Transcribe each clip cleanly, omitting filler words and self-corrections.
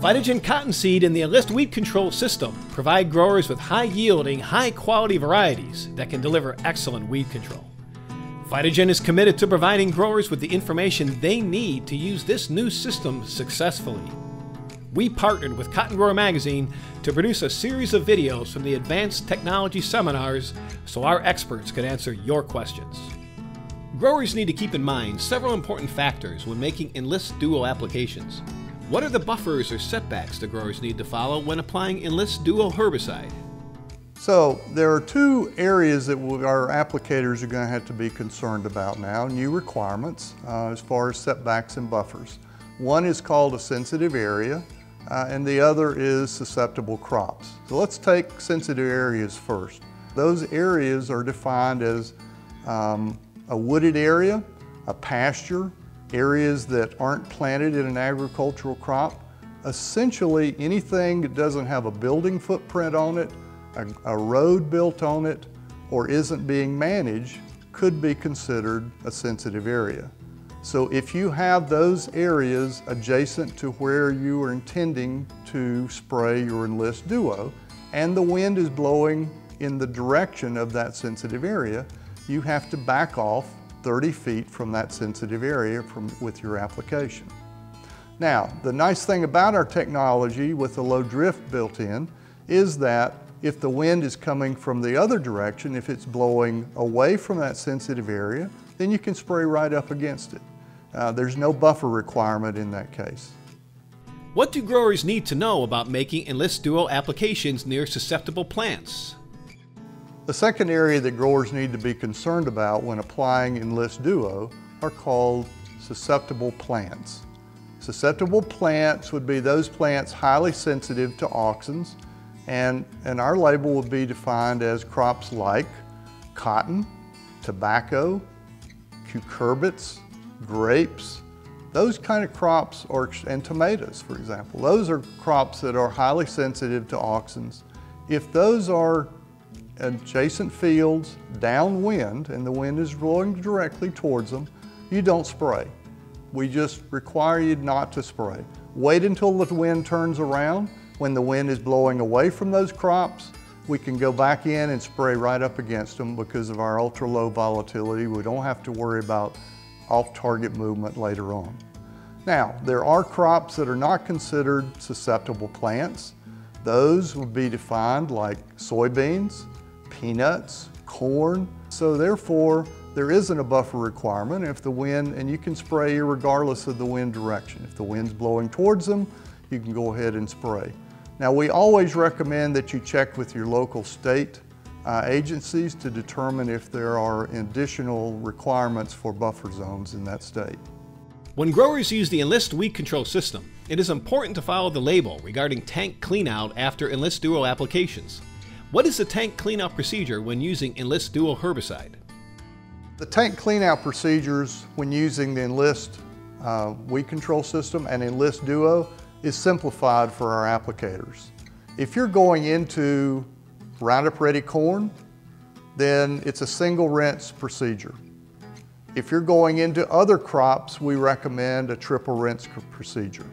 Phytogen cottonseed and the Enlist weed control system provide growers with high-yielding, high-quality varieties that can deliver excellent weed control. Phytogen is committed to providing growers with the information they need to use this new system successfully. We partnered with Cotton Grower Magazine to produce a series of videos from the advanced technology seminars so our experts could answer your questions. Growers need to keep in mind several important factors when making Enlist Duo applications. What are the buffers or setbacks the growers need to follow when applying Enlist Duo herbicide? So there are two areas that our applicators are going to have to be concerned about now, new requirements as far as setbacks and buffers. One is called a sensitive area and the other is susceptible crops. So let's take sensitive areas first. Those areas are defined as a wooded area, a pasture, areas that aren't planted in an agricultural crop. Essentially anything that doesn't have a building footprint on it, a road built on it, or isn't being managed could be considered a sensitive area. So if you have those areas adjacent to where you are intending to spray your Enlist Duo and the wind is blowing in the direction of that sensitive area, you have to back off 30 feet from that sensitive area with your application. Now, the nice thing about our technology with the low drift built in is that if the wind is coming from the other direction, if it's blowing away from that sensitive area, then you can spray right up against it. There's no buffer requirement in that case. What do growers need to know about making Enlist Duo applications near susceptible plants? The second area that growers need to be concerned about when applying Enlist Duo are called susceptible plants. Susceptible plants would be those plants highly sensitive to auxins, and our label would be defined as crops like cotton, tobacco, cucurbits, grapes. Those kind of crops, and tomatoes, for example. Those are crops that are highly sensitive to auxins. If those are adjacent fields downwind and the wind is blowing directly towards them, you don't spray. We just require you not to spray. Wait until the wind turns around. When the wind is blowing away from those crops, we can go back in and spray right up against them because of our ultra low volatility. We don't have to worry about off-target movement later on. Now, there are crops that are not considered susceptible plants. Those would be defined like soybeans, peanuts, corn. So therefore, there isn't a buffer requirement if the wind, and you can spray regardless of the wind direction. If the wind's blowing towards them, you can go ahead and spray. Now, we always recommend that you check with your local state agencies to determine if there are additional requirements for buffer zones in that state. When growers use the Enlist weed control system, it is important to follow the label regarding tank cleanout after Enlist Duo applications. What is the tank cleanout procedure when using Enlist Duo herbicide? The tank cleanout procedures when using the Enlist weed control system and Enlist Duo is simplified for our applicators. If you're going into Roundup Ready corn, then it's a single rinse procedure. If you're going into other crops, we recommend a triple rinse procedure.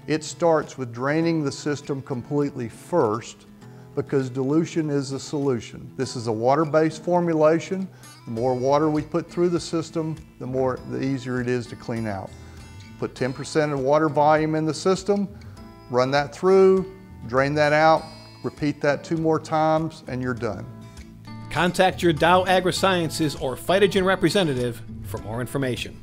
It starts with draining the system completely first because dilution is the solution. This is a water-based formulation. The more water we put through the system, the easier it is to clean out. Put 10% of water volume in the system, run that through, drain that out, repeat that 2 more times, and you're done. Contact your Dow AgroSciences or Phytogen representative for more information.